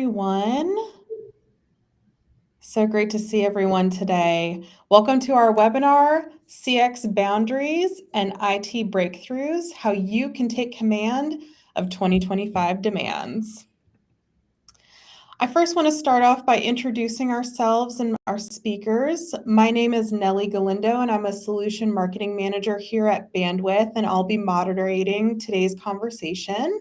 Everyone. So great to see everyone today. Welcome to our webinar, CX Boundaries and IT Breakthroughs, How You Can Take Command of 2025 Demands. I first want to start off by introducing ourselves and our speakers. My name is Nellie Galindo, and I'm a Solution Marketing Manager here at Bandwidth, and I'll be moderating today's conversation.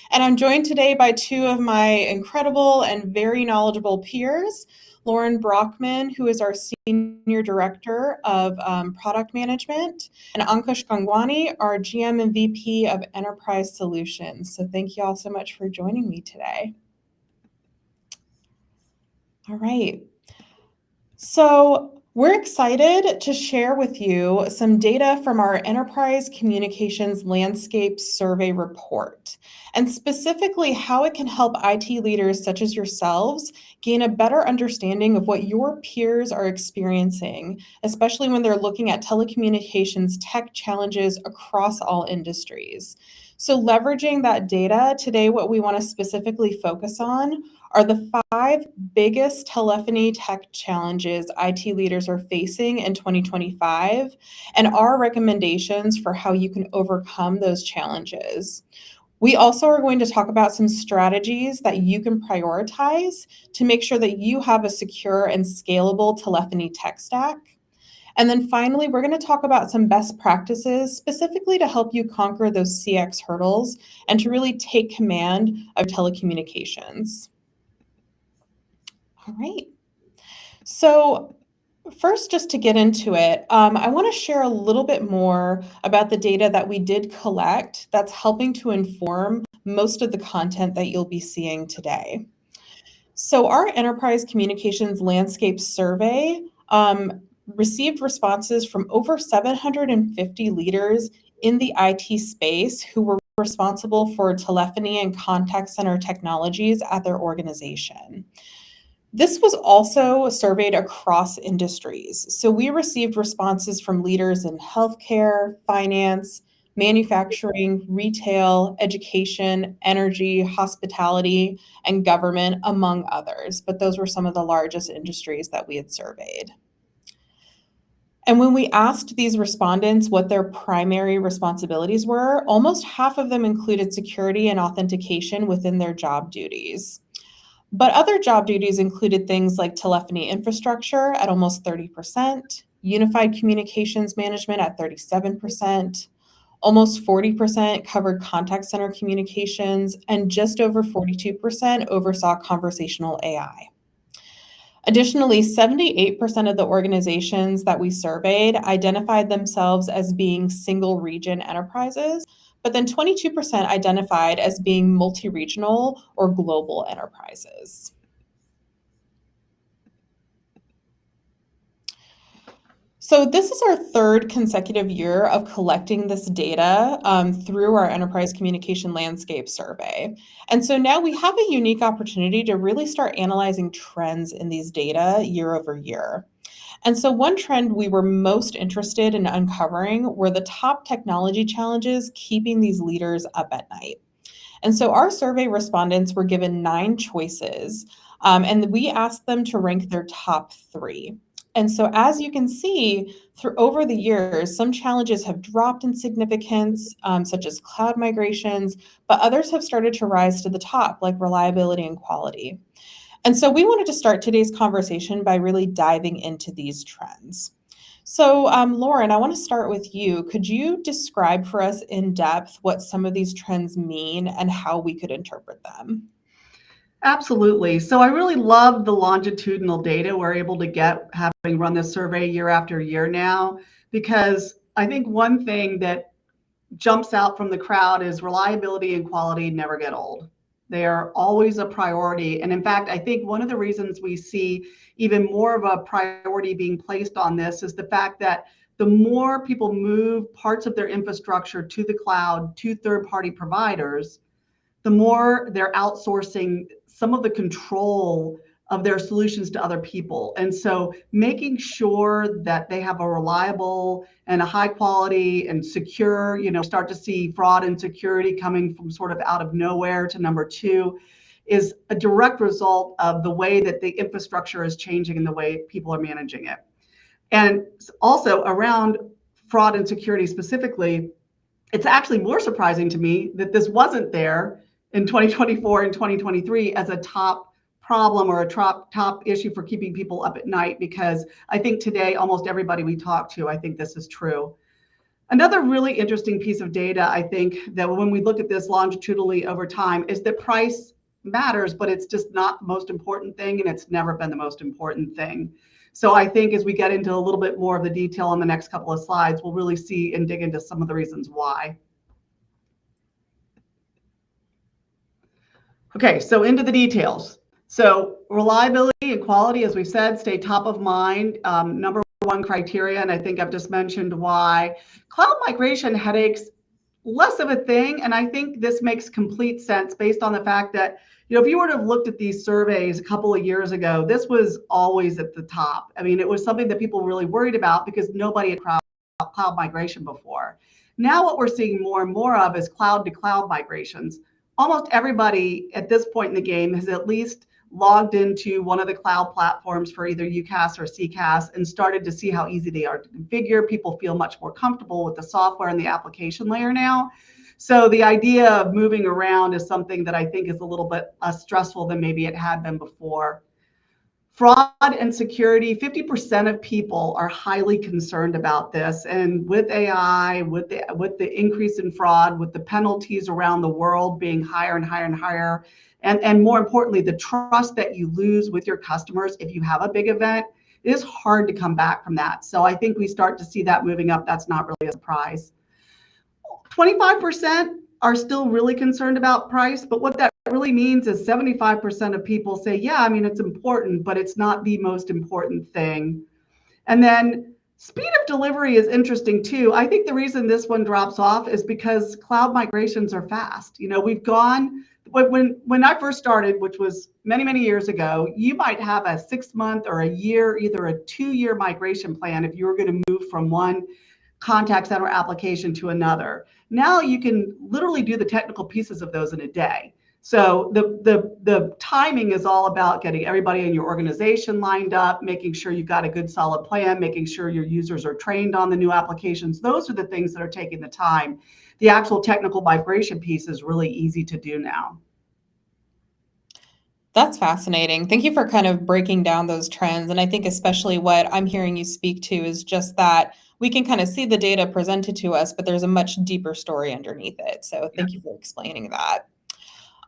And I'm joined today by two of my incredible and very knowledgeable peers, Lauren Brockman, who is our Senior Director of Product Management, and Ankush Gangwani, our GM and VP of Enterprise Solutions. So thank you all so much for joining me today. All right. So we're excited to share with you some data from our Enterprise Communications Landscape Survey report, and specifically how it can help IT leaders such as yourselves gain a better understanding of what your peers are experiencing, especially when they're looking at telecommunications tech challenges across all industries. So leveraging that data, today what we want to specifically focus on are the 5 biggest telephony tech challenges IT leaders are facing in 2025 and our recommendations for how you can overcome those challenges. We also are going to talk about some strategies that you can prioritize to make sure that you have a secure and scalable telephony tech stack. And then finally, we're going to talk about some best practices specifically to help you conquer those CX hurdles and to really take command of telecommunications. All right. So first, just to get into it, I want to share a little bit more about the data that we did collect that's helping to inform most of the content that you'll be seeing today. So our Enterprise Communications Landscape Survey received responses from over 750 leaders in the IT space who were responsible for telephony and contact center technologies at their organization. This was also surveyed across industries. So we received responses from leaders in healthcare, finance, manufacturing, retail, education, energy, hospitality, and government, among others. But those were some of the largest industries that we had surveyed. And when we asked these respondents what their primary responsibilities were, almost half of them included security and authentication within their job duties. But other job duties included things like telephony infrastructure at almost 30%, unified communications management at 37%, almost 40% covered contact center communications, and just over 42% oversaw conversational AI. Additionally, 78% of the organizations that we surveyed identified themselves as being single region enterprises, but then 22% identified as being multi-regional or global enterprises. So this is our third consecutive year of collecting this data through our Enterprise Communication Landscape Survey. And so now we have a unique opportunity to really start analyzing trends in these data year over year. And so one trend we were most interested in uncovering were the top technology challenges keeping these leaders up at night. And so our survey respondents were given 9 choices, and we asked them to rank their top 3. And so as you can see, over the years, some challenges have dropped in significance, such as cloud migrations, but others have started to rise to the top, like reliability and quality. And so we wanted to start today's conversation by really diving into these trends. So Lauren, I want to start with you. Could you describe for us in depth what some of these trends mean and how we could interpret them? Absolutely. So I really love the longitudinal data we're able to get having run this survey year after year now, because I think one thing that jumps out from the crowd is reliability and quality never get old. They are always a priority. And in fact, I think one of the reasons we see even more of a priority being placed on this is the fact that the more people move parts of their infrastructure to the cloud, to third-party providers, the more they're outsourcing some of the control of their solutions to other people. And so making sure that they have a reliable and a high quality and secure, start to see fraud and security coming from sort of out of nowhere to number 2, is a direct result of the way that the infrastructure is changing and the way people are managing it. And also around fraud and security specifically, it's actually more surprising to me that this wasn't there in 2024 and 2023 as a top problem or a top issue for keeping people up at night, because I think today almost everybody we talk to, I think this is true. Another really interesting piece of data, I think, that when we look at this longitudinally over time is that price matters, but it's just not the most important thing, and it's never been the most important thing. So I think as we get into a little bit more of the detail on the next couple of slides, we'll really see and dig into some of the reasons why. Okay, so into the details. So reliability and quality, as we said, stay top of mind. Number one criteria, and I think I've just mentioned why. Cloud migration headaches, less of a thing, and I think this makes complete sense based on the fact that, if you were to have looked at these surveys a couple of years ago, this was always at the top. I mean, it was something that people were really worried about because nobody had cloud migration before. Now what we're seeing more and more of is cloud to cloud migrations. Almost everybody at this point in the game has at least logged into one of the cloud platforms for either UCaaS or CCaaS and started to see how easy they are to configure. People feel much more comfortable with the software and the application layer now. So the idea of moving around is something that I think is a little bit less stressful than maybe it had been before. Fraud and security, 50% of people are highly concerned about this. And with AI, with the increase in fraud, with the penalties around the world being higher and higher and higher, and more importantly, the trust that you lose with your customers if you have a big event, it is hard to come back from that. So I think we start to see that moving up. That's not really a surprise. 25% are still really concerned about price, but what that really means is 75% of people say, yeah, I mean, it's important, but it's not the most important thing. And then speed of delivery is interesting too. I think the reason this one drops off is because cloud migrations are fast. We've gone, when I first started, which was many, many years ago, you might have a 6-month or a year, either a 2-year migration plan if you were going to move from one contact center application to another. Now you can literally do the technical pieces of those in a day. So the timing is all about getting everybody in your organization lined up, making sure you've got a good solid plan, making sure your users are trained on the new applications. Those are the things that are taking the time. The actual technical migration piece is really easy to do now. That's fascinating. Thank you for kind of breaking down those trends. And I think especially what I'm hearing you speak to is just that we can kind of see the data presented to us, but there's a much deeper story underneath it. So thank you for explaining that.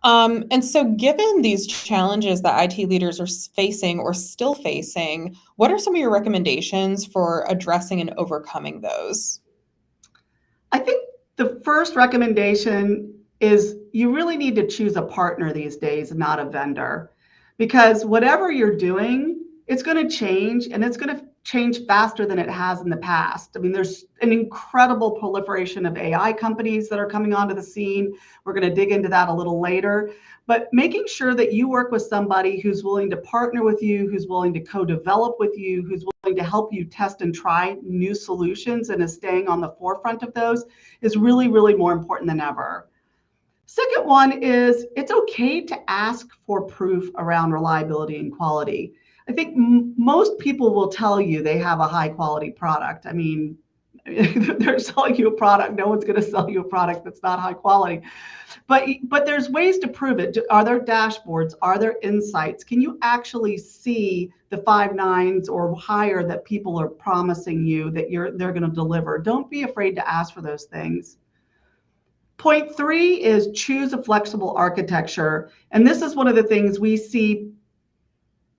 And so given these challenges that IT leaders are facing or still facing, what are some of your recommendations for addressing and overcoming those? I think the first recommendation is you really need to choose a partner these days, not a vendor, because whatever you're doing, it's going to change, and it's going to change faster than it has in the past. I mean, there's an incredible proliferation of AI companies that are coming onto the scene. We're going to dig into that a little later, but making sure that you work with somebody who's willing to partner with you, who's willing to co-develop with you, who's willing to help you test and try new solutions and is staying on the forefront of those is really, really more important than ever. Second one is it's okay to ask for proof around reliability and quality. I think most people will tell you they have a high quality product. I mean, they're selling you a product. No one's going to sell you a product that's not high quality. But there's ways to prove it. Are there dashboards? Are there insights? Can you actually see the 5 nines or higher that people are promising you that they're going to deliver? Don't be afraid to ask for those things. Point 3 is choose a flexible architecture. And this is one of the things we see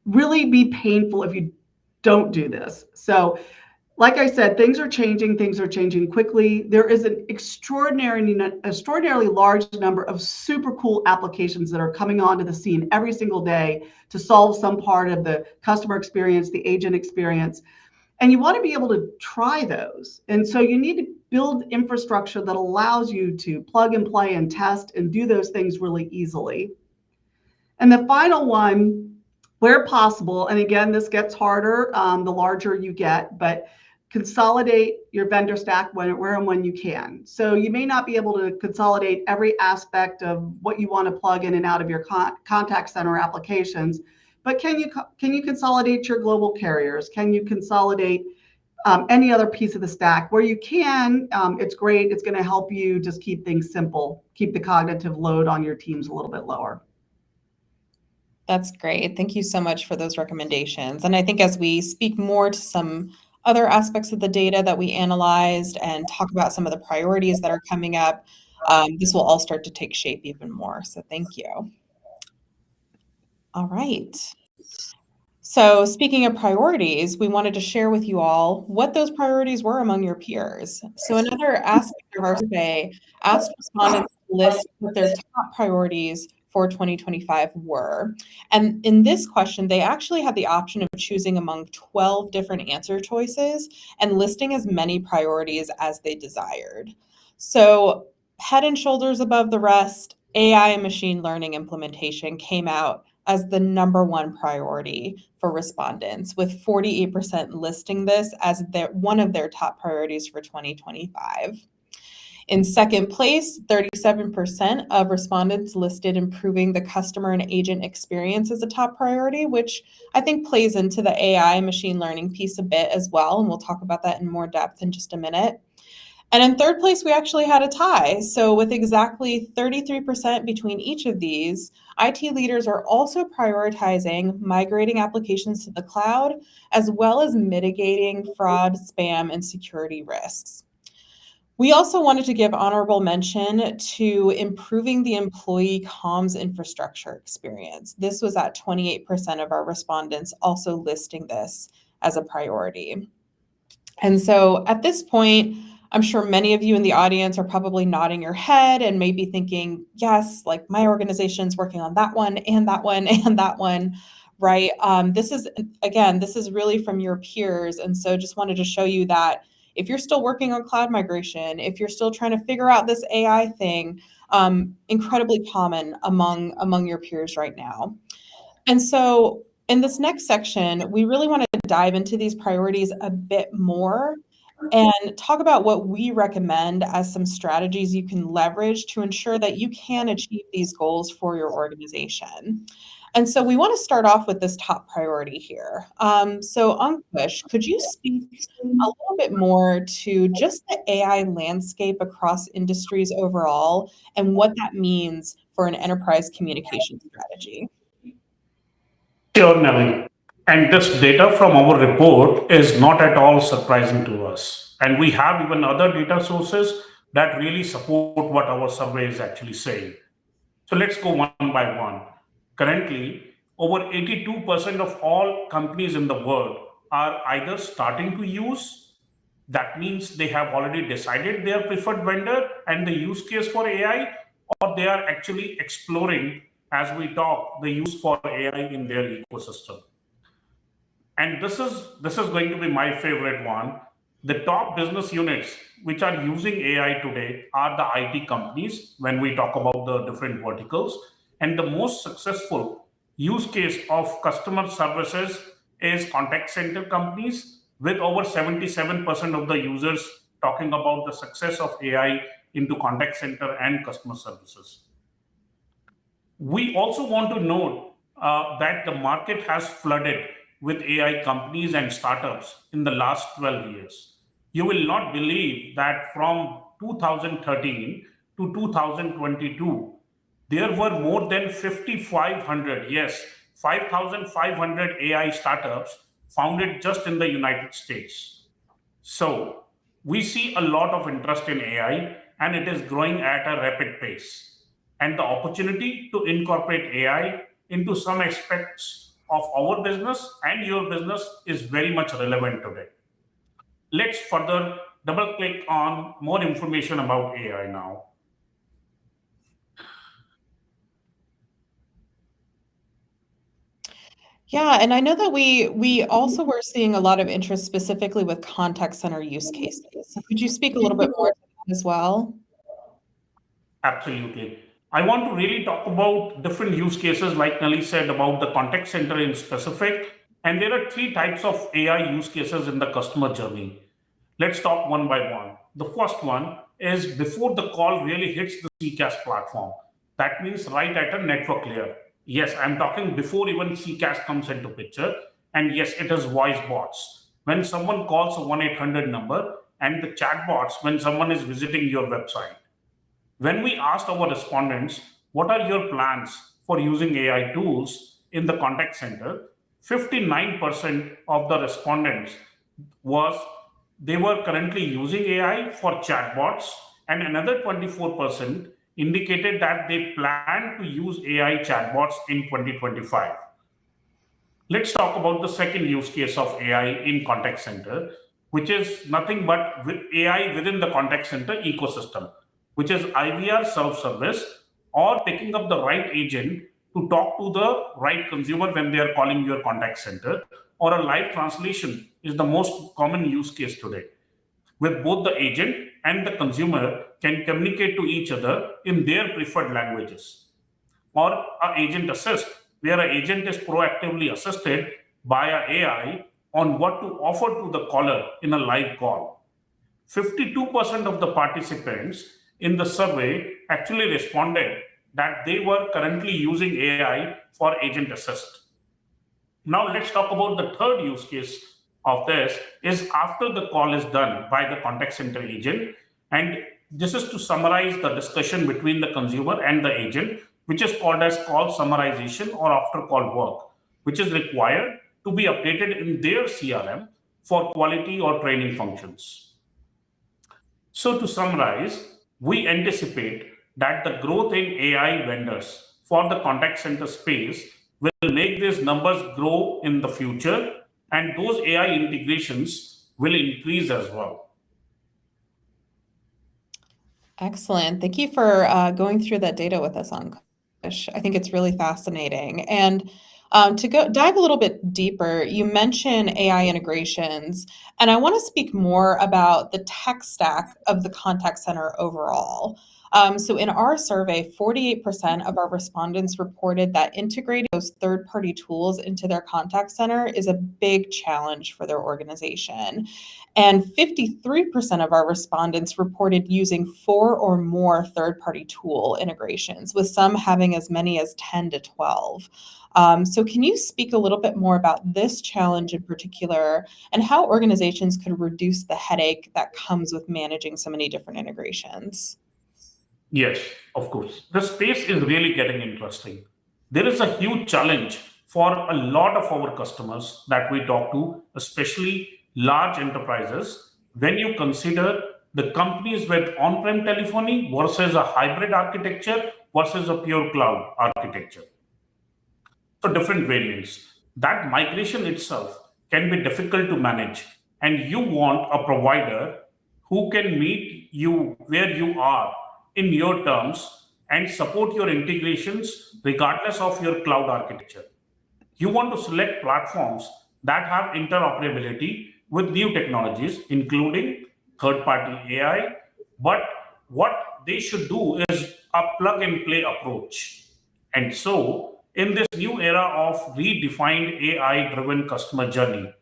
really be painful if you don't do this. So like I said, things are changing quickly. There is an extraordinarily large number of super cool applications that are coming onto the scene every single day to solve some part of the customer experience, the agent experience. And you want to be able to try those. And so you need to build infrastructure that allows you to plug and play and test and do those things really easily. And the final one, where possible, and again, this gets harder the larger you get, but consolidate your vendor stack where and when you can. So you may not be able to consolidate every aspect of what you want to plug in and out of your contact center applications, but can you consolidate your global carriers? Can you consolidate any other piece of the stack? Where you can, it's great. It's going to help you just keep things simple, keep the cognitive load on your teams a little bit lower. That's great. Thank you so much for those recommendations. And I think as we speak more to some other aspects of the data that we analyzed and talk about some of the priorities that are coming up, this will all start to take shape even more. So thank you. All right. So speaking of priorities, we wanted to share with you all what those priorities were among your peers. So another aspect of our survey asked respondents to list what their top priorities for 2025 were. And in this question, they actually had the option of choosing among 12 different answer choices and listing as many priorities as they desired. So head and shoulders above the rest, AI and machine learning implementation came out as the number one priority for respondents, with 48% listing this as one of their top priorities for 2025. In second place, 37% of respondents listed improving the customer and agent experience as a top priority, which I think plays into the AI machine learning piece a bit as well, and we'll talk about that in more depth in just a minute. And in third place, we actually had a tie. So with exactly 33% between each of these, IT leaders are also prioritizing migrating applications to the cloud, as well as mitigating fraud, spam, and security risks. We also wanted to give honorable mention to improving the employee comms infrastructure experience. This was at 28% of our respondents also listing this as a priority. And so at this point, I'm sure many of you in the audience are probably nodding your head and maybe thinking, yes, like my organization's working on that one and that one and that one, right? This is really from your peers. And so just wanted to show you that if you're still working on cloud migration, if you're still trying to figure out this AI thing, incredibly common among your peers right now. And so in this next section, we really want to dive into these priorities a bit more and talk about what we recommend as some strategies you can leverage to ensure that you can achieve these goals for your organization. And so we want to start off with this top priority here. So Ankush, could you speak a little bit more to just the AI landscape across industries overall and what that means for an enterprise communication strategy? Sure, Nelly. And this data from our report is not at all surprising to us. And we have even other data sources that really support what our survey is actually saying. So let's go one by one. Currently, over 82% of all companies in the world are either starting to use, that means they have already decided their preferred vendor and the use case for AI, or they are actually exploring, as we talk, the use for AI in their ecosystem. And this is going to be my favorite one. The top business units which are using AI today are the IT companies when we talk about the different verticals. And the most successful use case of customer services is contact center companies, with over 77% of the users talking about the success of AI into contact center and customer services. We also want to note that the market has flooded with AI companies and startups in the last 12 years. You will not believe that from 2013 to 2022, there were more than 5,500, yes, 5,500 AI startups founded just in the United States. So we see a lot of interest in AI, and it is growing at a rapid pace. And the opportunity to incorporate AI into some aspects of our business and your business is very much relevant today. Let's further double click on more information about AI now. Yeah, and I know that we also were seeing a lot of interest specifically with contact center use cases. So could you speak a little bit more to that as well? Absolutely. I want to really talk about different use cases, like Nelly said, about the contact center in specific. And there are three types of AI use cases in the customer journey. Let's talk one by one. The first one is before the call really hits the CCaaS platform. That means right at a network layer. Yes, I'm talking before even CCaaS comes into picture. And yes, it is voice bots. When someone calls a 1-800 number, and the chatbots when someone is visiting your website. When we asked our respondents, what are your plans for using AI tools in the contact center? 59% of the respondents was they were currently using AI for chatbots, and another 24% indicated that they plan to use AI chatbots in 2025. Let's talk about the second use case of AI in contact center, which is nothing but with AI within the contact center ecosystem, which is IVR self-service or picking up the right agent to talk to the right consumer when they are calling your contact center, or a live translation is the most common use case today, with both the agent and the consumer can communicate to each other in their preferred languages, or a agent assist, where an agent is proactively assisted by a AI on what to offer to the caller in a live call. 52% of the participants in the survey actually responded that they were currently using AI for agent assist. Now let's talk about the third use case of this is after the call is done by the contact center agent. And this is to summarize the discussion between the consumer and the agent, which is called as call summarization or after call work, which is required to be updated in their CRM for quality or training functions. So to summarize, we anticipate that the growth in AI vendors for the contact center space will make these numbers grow in the future, and those AI integrations will increase as well. Excellent. Thank you for going through that data with us, Ankush. I think it's really fascinating. And to dive a little bit deeper, you mentioned AI integrations, and I want to speak more about the tech stack of the contact center overall. So in our survey, 48% of our respondents reported that integrating those third-party tools into their contact center is a big challenge for their organization. And 53% of our respondents reported using 4 or more third-party tool integrations, with some having as many as 10 to 12. So can you speak a little bit more about this challenge in particular and how organizations could reduce the headache that comes with managing so many different integrations? Yes, of course. The space is really getting interesting. There is a huge challenge for a lot of our customers that we talk to, especially large enterprises, when you consider the companies with on-prem telephony versus a hybrid architecture versus a pure cloud architecture. So different variants. That migration itself can be difficult to manage, and you want a provider who can meet you where you are in your terms and support your integrations regardless of your cloud architecture. You want to select platforms that have interoperability with new technologies, including third-party AI, but what they should do is a plug-and-play approach. And so, in this new era of redefined AI-driven customer journey,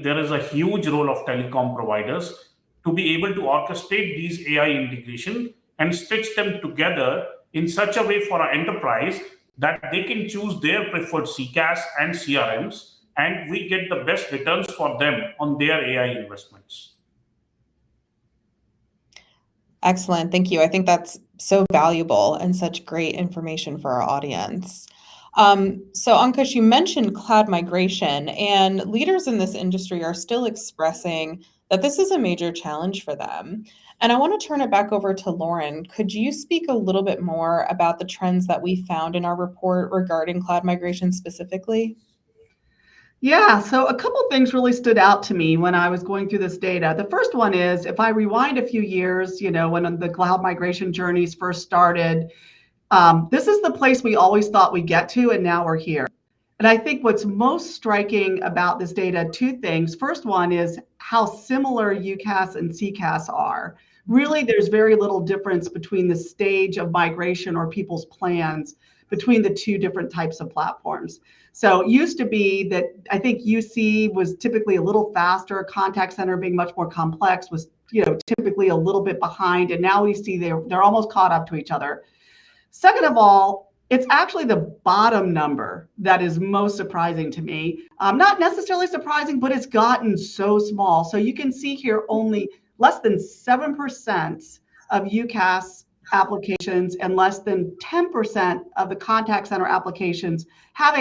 there is a huge role of telecom providers to be able to orchestrate these AI integration and stitch them together in such a way for our enterprise that they can choose their preferred CCaaS and CRMs, and we get the best returns for them on their AI investments. Excellent. Thank you. I think that's so valuable and such great information for our audience. So Ankush, you mentioned cloud migration, and leaders in this industry are still expressing that this is a major challenge for them. And I want to turn it back over to Lauren. Could you speak a little bit more about the trends that we found in our report regarding cloud migration specifically? Yeah, so a couple things really stood out to me when I was going through this data. The first one is if I rewind a few years, when the cloud migration journeys first started, this is the place we always thought we'd get to, and now we're here. And I think what's most striking about this data, two things. First one is how similar UCaaS and CCaaS are. Really, there's very little difference between the stage of migration or people's plans between the two different types of platforms. So it used to be that I think UC was typically a little faster, contact center being much more complex was typically a little bit behind, and now we see they're almost caught up to each other. Second of all, it's actually the bottom number that is most surprising to me. Not necessarily surprising, but it's gotten so small. So you can see here only less than 7% of UCaaS applications and less than 10% of the contact center applications have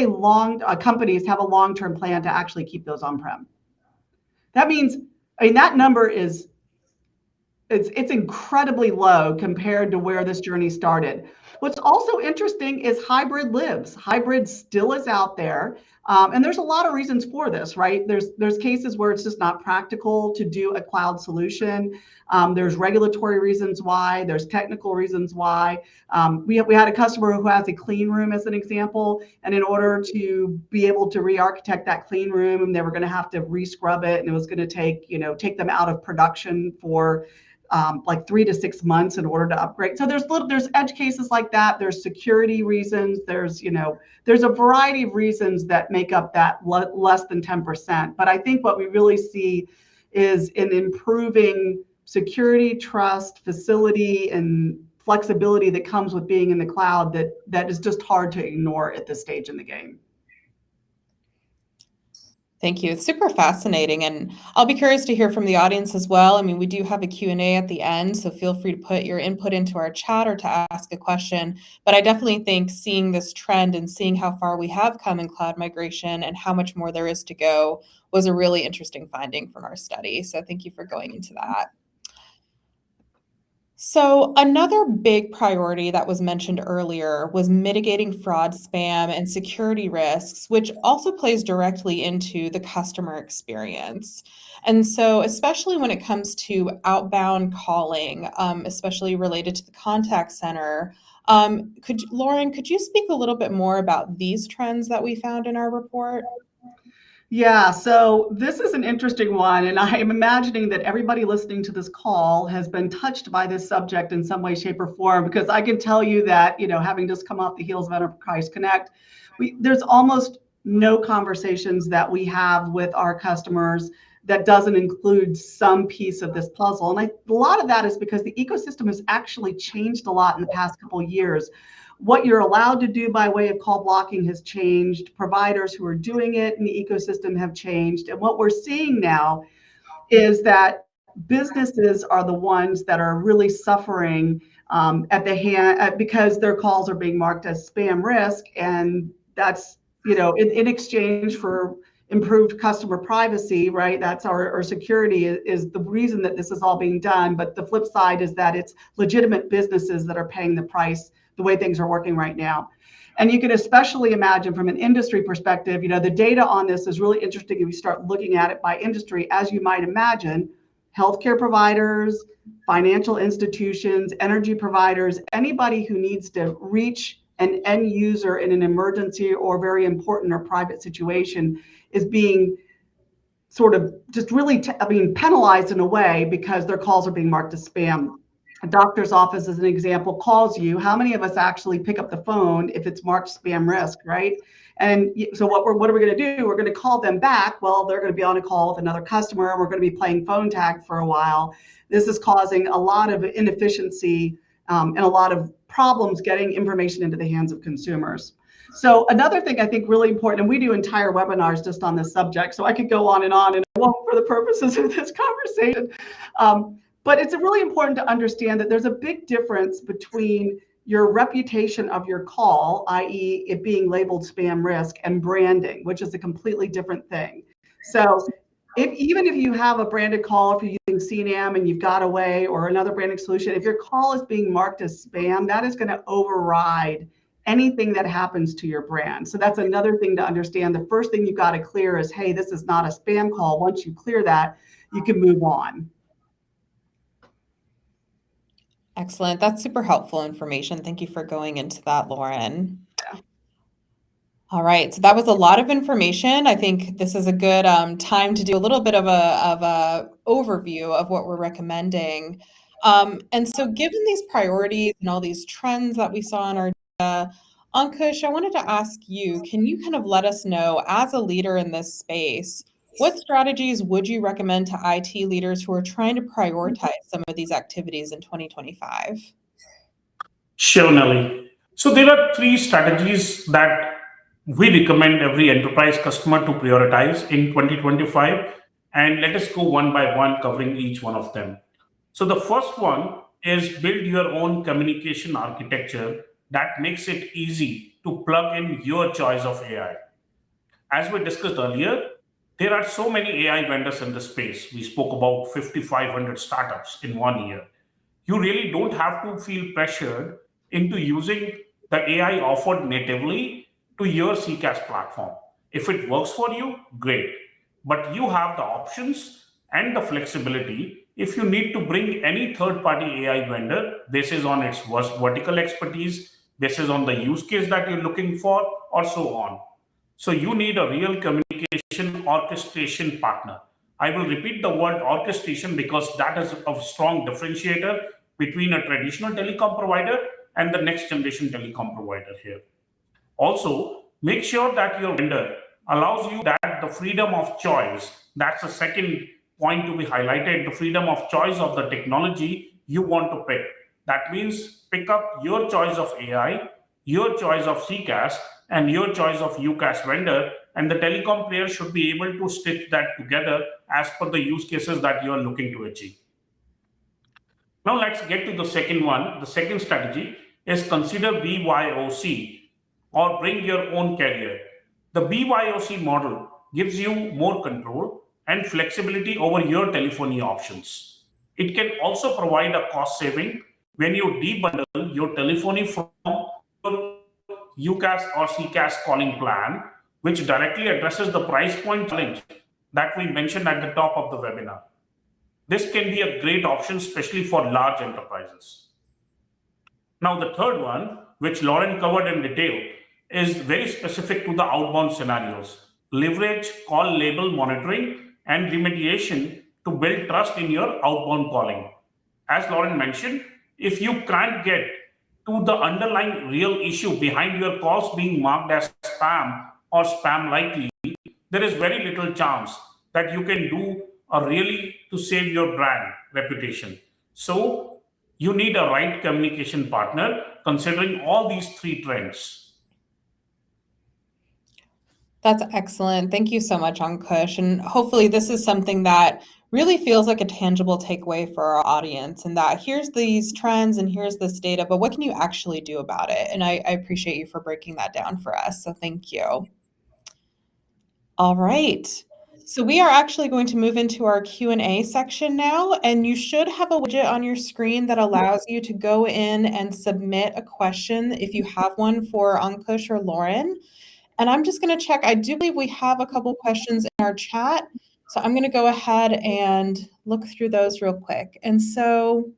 companies have a long-term plan to actually keep those on-prem. That means, that number is it's incredibly low compared to where this journey started. What's also interesting is hybrid lives. Hybrid still is out there. And there's a lot of reasons for this, right? There's cases where it's just not practical to do a cloud solution. There's regulatory reasons why, there's technical reasons why. We had a customer who has a clean room as an example, and in order to be able to re-architect that clean room, they were going to have to re-scrub it, and it was going to take them out of production for like 3 to 6 months in order to upgrade. So there's edge cases like that. There's security reasons. There's a variety of reasons that make up that less than 10%. But I think what we really see is an improving security, trust, facility, and flexibility that comes with being in the cloud that is just hard to ignore at this stage in the game. Thank you. It's super fascinating, and I'll be curious to hear from the audience as well. I mean, we do have a Q&A at the end, so feel free to put your input into our chat or to ask a question. But I definitely think seeing this trend and seeing how far we have come in cloud migration and how much more there is to go was a really interesting finding from our study. So thank you for going into that. So another big priority that was mentioned earlier was mitigating fraud, spam, and security risks, which also plays directly into the customer experience. And so especially when it comes to outbound calling, especially related to the contact center, Lauren, could you speak a little bit more about these trends that we found in our report? Yeah, so this is an interesting one, and I am imagining that everybody listening to this call has been touched by this subject in some way, shape, or form, because I can tell you that, having just come off the heels of Enterprise Connect, there's almost no conversations that we have with our customers that doesn't include some piece of this puzzle. And a lot of that is because the ecosystem has actually changed a lot in the past couple of years. What you're allowed to do by way of call blocking has changed. Providers who are doing it in the ecosystem have changed. And what we're seeing now is that businesses are the ones that are really suffering because their calls are being marked as spam risk. And that's, in exchange for improved customer privacy, right? That's our security is the reason that this is all being done. But the flip side is that it's legitimate businesses that are paying the price the way things are working right now. And you can especially imagine from an industry perspective, the data on this is really interesting if you start looking at it by industry. As you might imagine, healthcare providers, financial institutions, energy providers, anybody who needs to reach an end user in an emergency or very important or private situation is being sort of just really penalized in a way because their calls are being marked as spam. A doctor's office, as an example, calls you. How many of us actually pick up the phone if it's marked spam risk, right? And so what are we going to do? We're going to call them back. Well, they're going to be on a call with another customer, and we're going to be playing phone tag for a while. This is causing a lot of inefficiency and a lot of problems getting information into the hands of consumers. So another thing I think really important, and we do entire webinars just on this subject, so I could go on, and I won't for the purposes of this conversation. But it's really important to understand that there's a big difference between your reputation of your call, i.e. it being labeled spam risk, and branding, which is a completely different thing. So even if you have a branded call, if you're using CNAM and you've got Away or another branding solution, if your call is being marked as spam, that is going to override anything that happens to your brand. So that's another thing to understand. The first thing you've got to clear is, hey, this is not a spam call. Once you clear that, you can move on. Excellent. That's super helpful information. Thank you for going into that, Lauren. Yeah. All right. So that was a lot of information. I think this is a good time to do a little bit of a overview of what we're recommending. And so given these priorities and all these trends that we saw in our data, Ankush, I wanted to ask you, can you kind of let us know, as a leader in this space, what strategies would you recommend to IT leaders who are trying to prioritize some of these activities in 2025? Sure, Nelly. So there are three strategies that we recommend every enterprise customer to prioritize in 2025. And let us go one by one, covering each one of them. So the first one is build your own communication architecture that makes it easy to plug in your choice of AI. As we discussed earlier, there are so many AI vendors in the space. We spoke about 5,500 startups in 1 year. You really don't have to feel pressured into using the AI offered natively to your CCaaS platform. If it works for you, great. But you have the options and the flexibility. If you need to bring any third party AI vendor, this is on its vertical expertise, this is on the use case that you're looking for, or so on. So you need a real communication orchestration partner. I will repeat the word orchestration because that is a strong differentiator between a traditional telecom provider and the next generation telecom provider here. Also, make sure that your vendor allows you that the freedom of choice. That's the second point to be highlighted, the freedom of choice of the technology you want to pick. That means pick up your choice of AI, your choice of CCaaS, and your choice of UCaaS vendor, and the telecom player should be able to stitch that together as per the use cases that you are looking to achieve. Now let's get to the second one. The second strategy is consider BYOC, or bring your own carrier. The BYOC model gives you more control and flexibility over your telephony options. It can also provide a cost saving when you debundle your telephony from your UCaaS or CCaaS calling plan, which directly addresses the price point challenge that we mentioned at the top of the webinar. This can be a great option, especially for large enterprises. Now, the third one, which Lauren covered in detail, is very specific to the outbound scenarios. Leverage call label monitoring and remediation to build trust in your outbound calling. As Lauren mentioned, if you can't get to the underlying real issue behind your calls being marked as spam or spam likely, there is very little chance that you can do a really to save your brand reputation. So you need a right communication partner considering all these three trends. That's excellent. Thank you so much, Ankush. And hopefully this is something that really feels like a tangible takeaway for our audience, and that here's these trends and here's this data, but what can you actually do about it? And I appreciate you for breaking that down for us. So thank you. All right. So we are actually going to move into our Q&A section now, and you should have a widget on your screen that allows you to go in and submit a question if you have one for Ankush or Lauren. And I'm just going to check. I do believe we have a couple questions in our chat. So I'm going to go ahead and look through those real quick. And so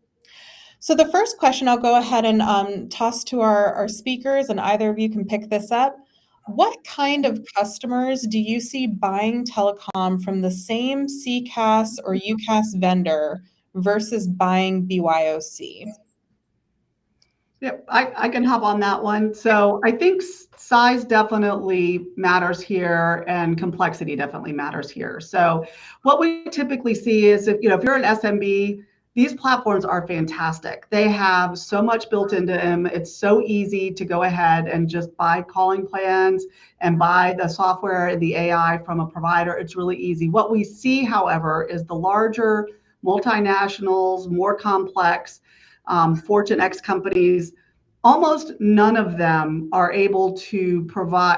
the first question I'll go ahead and toss to our speakers, and either of you can pick this up. What kind of customers do you see buying telecom from the same CCaaS or UCaaS vendor versus buying BYOC? Yep, I can hop on that one. So I think size definitely matters here, and complexity definitely matters here. So what we typically see is if you're an SMB, these platforms are fantastic. They have so much built into them. It's so easy to go ahead and just buy calling plans and buy the software and the AI from a provider. It's really easy. What we see, however, is the larger multinationals, more complex, Fortune X companies, almost none of them are able to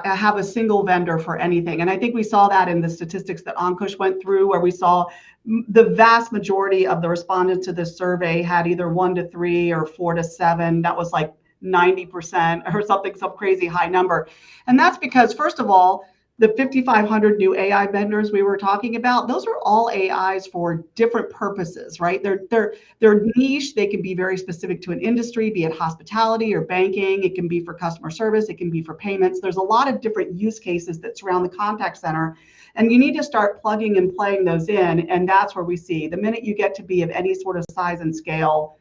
have a single vendor for anything. And I think we saw that in the statistics that Ankush went through, where we saw the vast majority of the respondents to this survey had either 1 to 3 or 4 to 7. That was like 90% or something, some crazy high number. And that's because, first of all, the 5,500 new AI vendors we were talking about, those are all AIs for different purposes, right? They're niche. They can be very specific to an industry, be it hospitality or banking. It can be for customer service. It can be for payments. There's a lot of different use cases that surround the contact center. And you need to start plugging and playing those in. And that's where we see the minute you get to be of any sort of size and scale,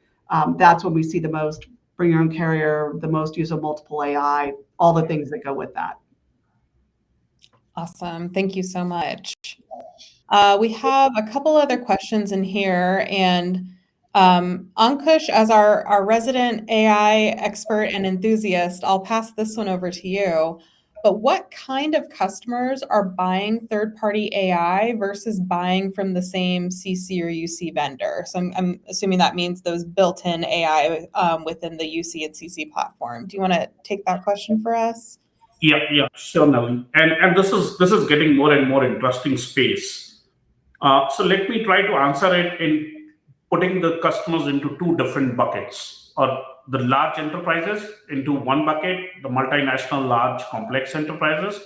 that's when we see the most bring your own carrier, the most use of multiple AI, all the things that go with that. Awesome. Thank you so much. We have a couple other questions in here, and Ankush, as our resident AI expert and enthusiast, I'll pass this one over to you. But what kind of customers are buying third-party AI versus buying from the same CC or UC vendor? So I'm assuming that means those built-in AI within the UC and CC platform. Do you want to take that question for us? Yeah, sure, Nelly. And this is getting more and more interesting space. So let me try to answer it in putting the customers into two different buckets, or the large enterprises into one bucket, the multinational, large, complex enterprises,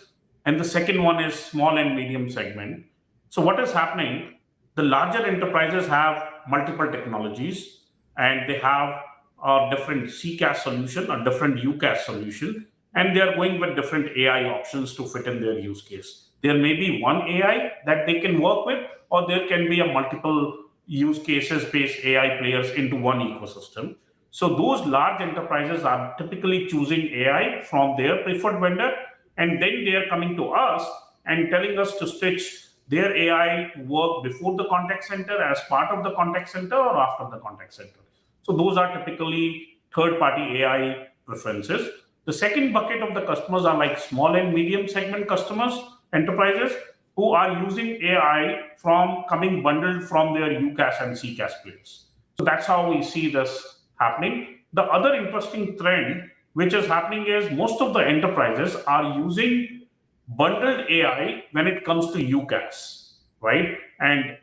and the second one is small and medium segment. So what is happening? The larger enterprises have multiple technologies, and they have a different CCaaS solution, a different UCaaS solution, and they are going with different AI options to fit in their use case. There may be one AI that they can work with, or there can be a multiple use cases based AI players into one ecosystem. So those large enterprises are typically choosing AI from their preferred vendor, and then they are coming to us and telling us to stitch their AI to work before the contact center, as part of the contact center, or after the contact center. So those are typically third-party AI preferences. The second bucket of the customers are like small and medium segment customers, enterprises, who are using AI from coming bundled from their UCaaS and CCaaS players. So that's how we see this happening. The other interesting trend which is happening is most of the enterprises are using bundled AI when it comes to UCaaS, right? And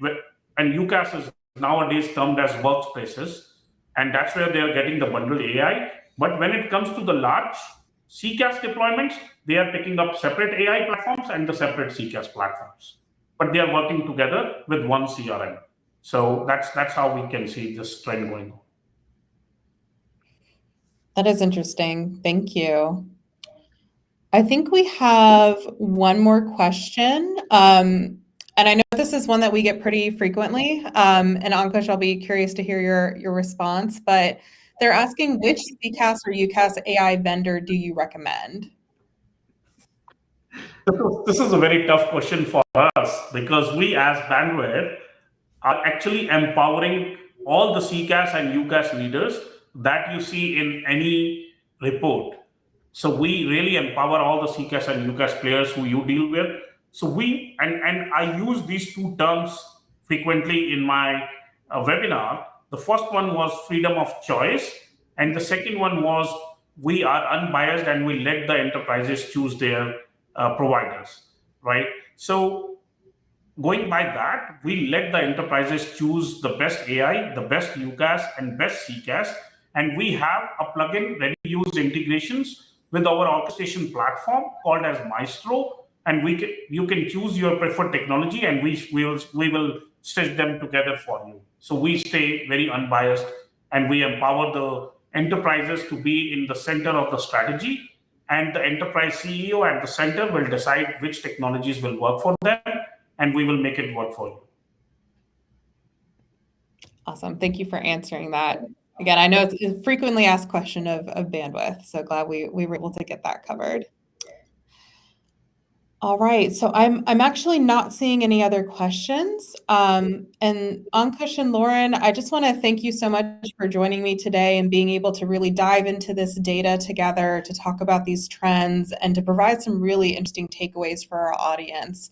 UCaaS is nowadays termed as workspaces, and that's where they are getting the bundled AI. But when it comes to the large CCaaS deployments, they are picking up separate AI platforms and the separate CCaaS platforms, but they are working together with one CRM. So that's how we can see this trend going on. That is interesting. Thank you. I think we have one more question. And I know this is one that we get pretty frequently. And Ankush, I'll be curious to hear your response, but they're asking, which CCaaS or UCaaS AI vendor do you recommend? This is a very tough question for us, because we as Bandwidth are actually empowering all the CCaaS and UCaaS leaders that you see in any report. So we really empower all the CCaaS and UCaaS players who you deal with. So and I use these two terms frequently in my webinar. The first one was freedom of choice, and the second one was we are unbiased and we let the enterprises choose their providers, right? So going by that, we let the enterprises choose the best AI, the best UCaaS, and best CCaaS, and we have a plugin ready-to-use integrations with our orchestration platform called as Maestro, and you can choose your preferred technology, and we will stitch them together for you. So we stay very unbiased, and we empower the enterprises to be in the center of the strategy, and the enterprise CEO at the center will decide which technologies will work for them, and we will make it work for you. Awesome. Thank you for answering that. Again, I know it's a frequently asked question of Bandwidth, so glad we were able to get that covered. All right, so I'm actually not seeing any other questions. And Ankush and Lauren, I just want to thank you so much for joining me today and being able to really dive into this data together to talk about these trends and to provide some really interesting takeaways for our audience.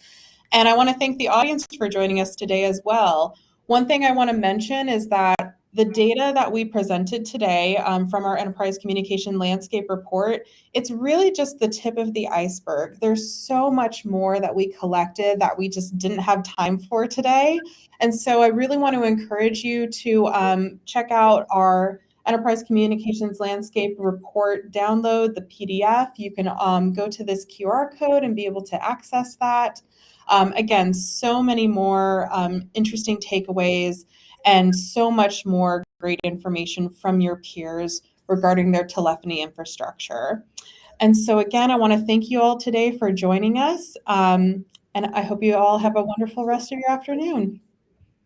And I want to thank the audience for joining us today as well. One thing I want to mention is that the data that we presented today from our Enterprise Communication Landscape Report, it's really just the tip of the iceberg. There's so much more that we collected that we just didn't have time for today. And so I really want to encourage you to check out our Enterprise Communications Landscape Report, download the PDF. You can go to this QR code and be able to access that. Again, so many more interesting takeaways and so much more great information from your peers regarding their telephony infrastructure. And so again, I want to thank you all today for joining us. And I hope you all have a wonderful rest of your afternoon.